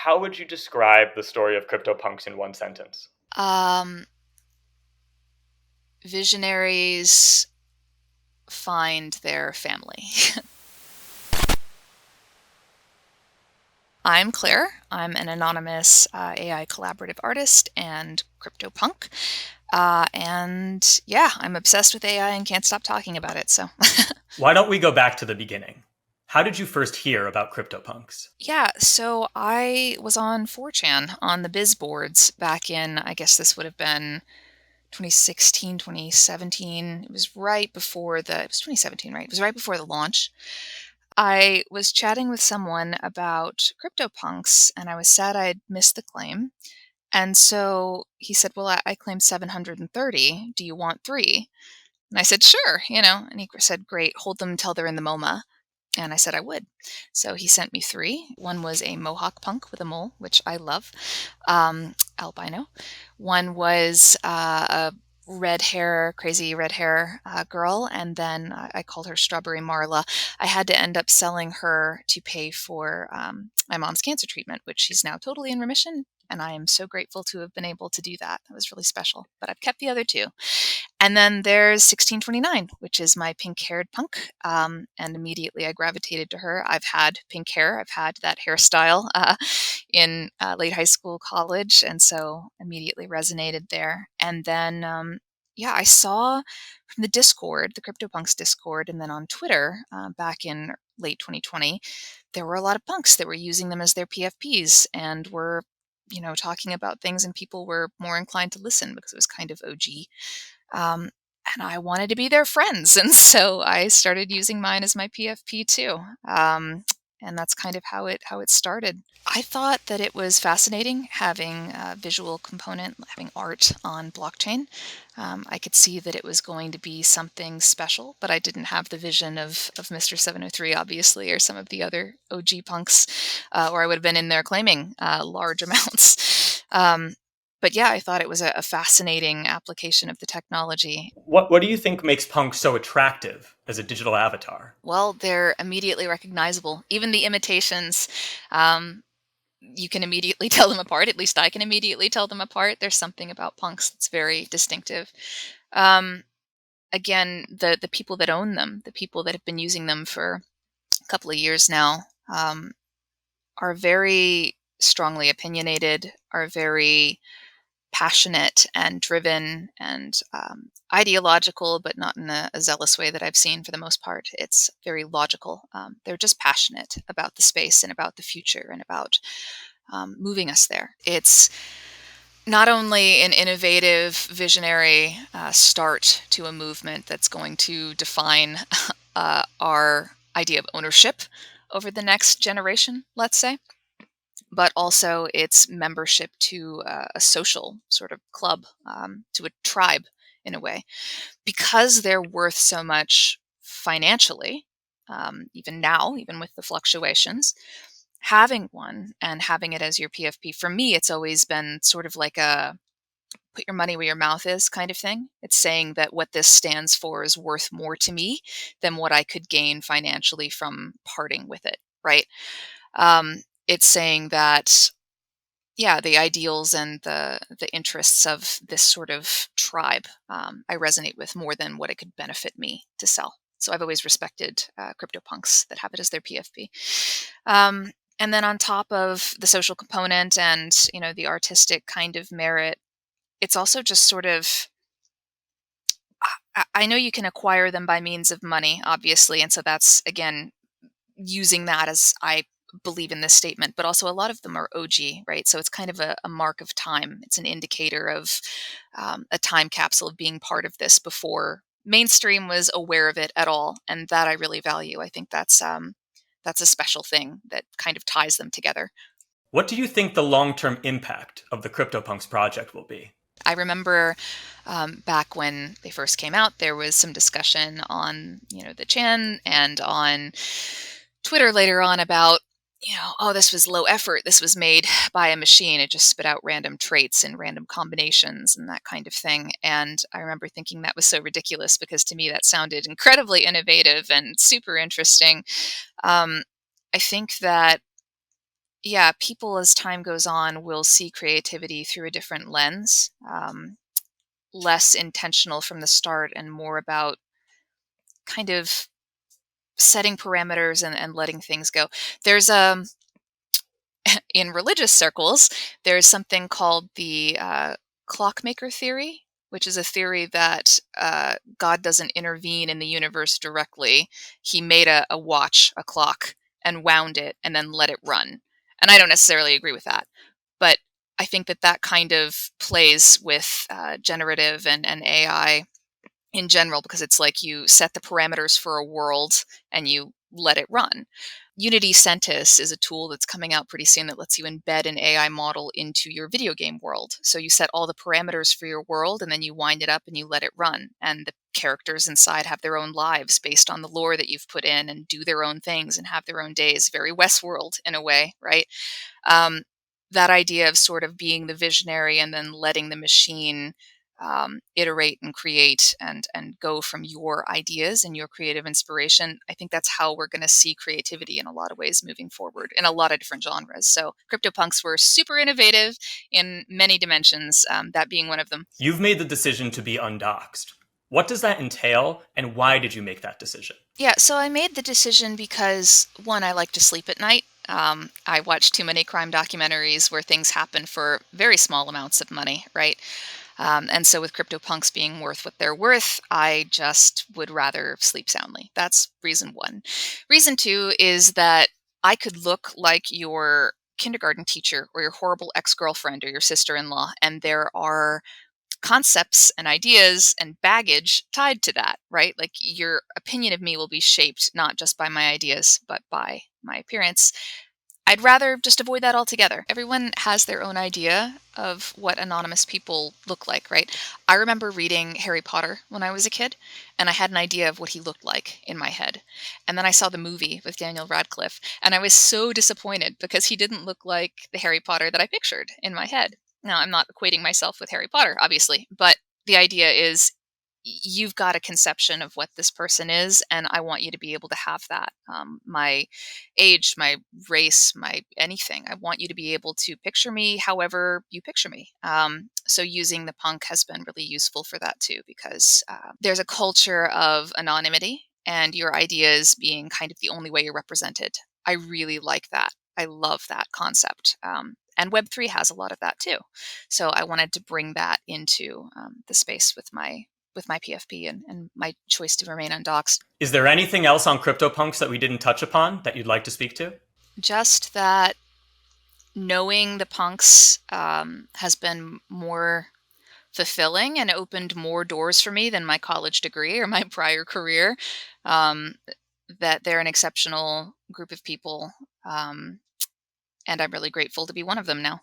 how would you describe the story of CryptoPunks in one sentence? Um, Visionaries find their family. I'm Claire. I'm an anonymous AI collaborative artist and CryptoPunk. And yeah, I'm obsessed with AI and can't stop talking about it. So Why don't we go back to the beginning? How did you first hear about CryptoPunks? yeah, so I was on 4chan on the biz boards back in, I guess this would have been 2016, 2017. It was right before it was 2017, right? It was right before the launch. I was chatting with someone about CryptoPunks and I was sad I'd missed the claim. And so he said, well, I claimed 730. Do you want three? And I said, sure, and he said, great, hold them until they're in the MoMA. And I said I would. So he sent me three. One was a Mohawk punk with a mole, which I love, albino. One was a crazy red hair girl, and then I called her Strawberry Marla. I had to end up selling her to pay for my mom's cancer treatment, which she's now totally in remission. And I am so grateful to have been able to do that. That was really special. But I've kept the other two. And then there's 1629, which is my pink haired punk. And immediately I gravitated to her. I've had pink hair, I've had that hairstyle in late high school, college. And so immediately resonated there. And then, yeah, I saw from the Discord, the CryptoPunks Discord, and then on Twitter back in late 2020, there were a lot of punks that were using them as their PFPs and were talking about things, and people were more inclined to listen because it was kind of OG. Um, and I wanted to be their friends. And so I started using mine as my PFP too. And that's kind of how it started. I thought that it was fascinating having a visual component, having art on blockchain. I could see that it was going to be something special, but I didn't have the vision of Mr. 703, obviously, or some of the other OG punks, or I would have been in there claiming large amounts. But yeah, I thought it was a fascinating application of the technology. What do you think makes punks so attractive as a digital avatar? Well, they're immediately recognizable. Even the imitations, um, you can immediately tell them apart. At least I can immediately tell them apart. There's something about punks that's very distinctive. Um, Again, the people that own them, the people that have been using them for a couple of years now, are very strongly opinionated, are very passionate and driven and ideological, but not in a zealous way that I've seen for the most part. It's very logical. They're just passionate about the space and about the future and about moving us there. It's not only an innovative, visionary start to a movement that's going to define our idea of ownership over the next generation, let's say, but also its membership to a social sort of club, to a tribe in a way. Because they're worth so much financially, even now, even with the fluctuations, having one and having it as your PFP, for me, it's always been sort of like a put your money where your mouth is kind of thing. It's saying that what this stands for is worth more to me than what I could gain financially from parting with it, right? It's saying that yeah, the ideals and the interests of this sort of tribe, I resonate with more than what it could benefit me to sell. So I've always respected CryptoPunks that have it as their PFP. And then on top of the social component and the artistic kind of merit, it's also just sort of I know you can acquire them by means of money, obviously, and so that's again using that as I believe in this statement, but also a lot of them are OG, right? So it's kind of a mark of time. It's an indicator of a time capsule of being part of this before mainstream was aware of it at all, and that I really value. I think that's a special thing that kind of ties them together. What do you think the long term impact of the CryptoPunks project will be? I remember back when they first came out, there was some discussion on the Chan and on Twitter later on about oh, this was low effort. This was made by a machine. It just spit out random traits and random combinations and that kind of thing. And I remember thinking that was so ridiculous because to me that sounded incredibly innovative and super interesting. I think that yeah, people as time goes on will see creativity through a different lens, less intentional from the start and more about kind of setting parameters and letting things go. There's in religious circles, there's something called the clockmaker theory, which is a theory that God doesn't intervene in the universe directly. He made a watch, a clock, and wound it and then let it run. And I don't necessarily agree with that. But I think that that kind of plays with generative and AI in general, because it's like you set the parameters for a world and you let it run. Unity Centis is a tool that's coming out pretty soon that lets you embed an AI model into your video game world. So you set all the parameters for your world and then you wind it up and you let it run. And the characters inside have their own lives based on the lore that you've put in and do their own things and have their own days. Very Westworld in a way, right? Um, that idea of sort of being the visionary and then letting the machine iterate and create and go from your ideas and your creative inspiration. I think that's how we're going to see creativity in a lot of ways moving forward in a lot of different genres. So CryptoPunks were super innovative in many dimensions, that being one of them. You've made the decision to be undoxed. What does that entail, and why did you make that decision? Yeah, so I made the decision because one, I like to sleep at night. I watch too many crime documentaries where things happen for very small amounts of money, right? And so with CryptoPunks being worth what they're worth, I just would rather sleep soundly. That's reason one. Reason two is that I could look like your kindergarten teacher or your horrible ex-girlfriend or your sister-in-law, and there are concepts and ideas and baggage tied to that, right? Like your opinion of me will be shaped not just by my ideas, but by my appearance. I'd rather just avoid that altogether. Everyone has their own idea of what anonymous people look like, right? I remember reading Harry Potter when I was a kid, and I had an idea of what he looked like in my head. And then I saw the movie with Daniel Radcliffe, and I was so disappointed because he didn't look like the Harry Potter that I pictured in my head. Now, I'm not equating myself with Harry Potter, obviously, but the idea is you've got a conception of what this person is, and I want you to be able to have that. My age, my race, my anything. I want you to be able to picture me however you picture me. So using the punk has been really useful for that too, because there's a culture of anonymity and your ideas being kind of the only way you're represented. I really like that. I love that concept. And Web3 has a lot of that too. So I wanted to bring that into the space with my PFP and my choice to remain undoxed. Is there anything else on CryptoPunks that we didn't touch upon that you'd like to speak to? Just that knowing the punks has been more fulfilling and opened more doors for me than my college degree or my prior career. Um, that they're an exceptional group of people. And I'm really grateful to be one of them now.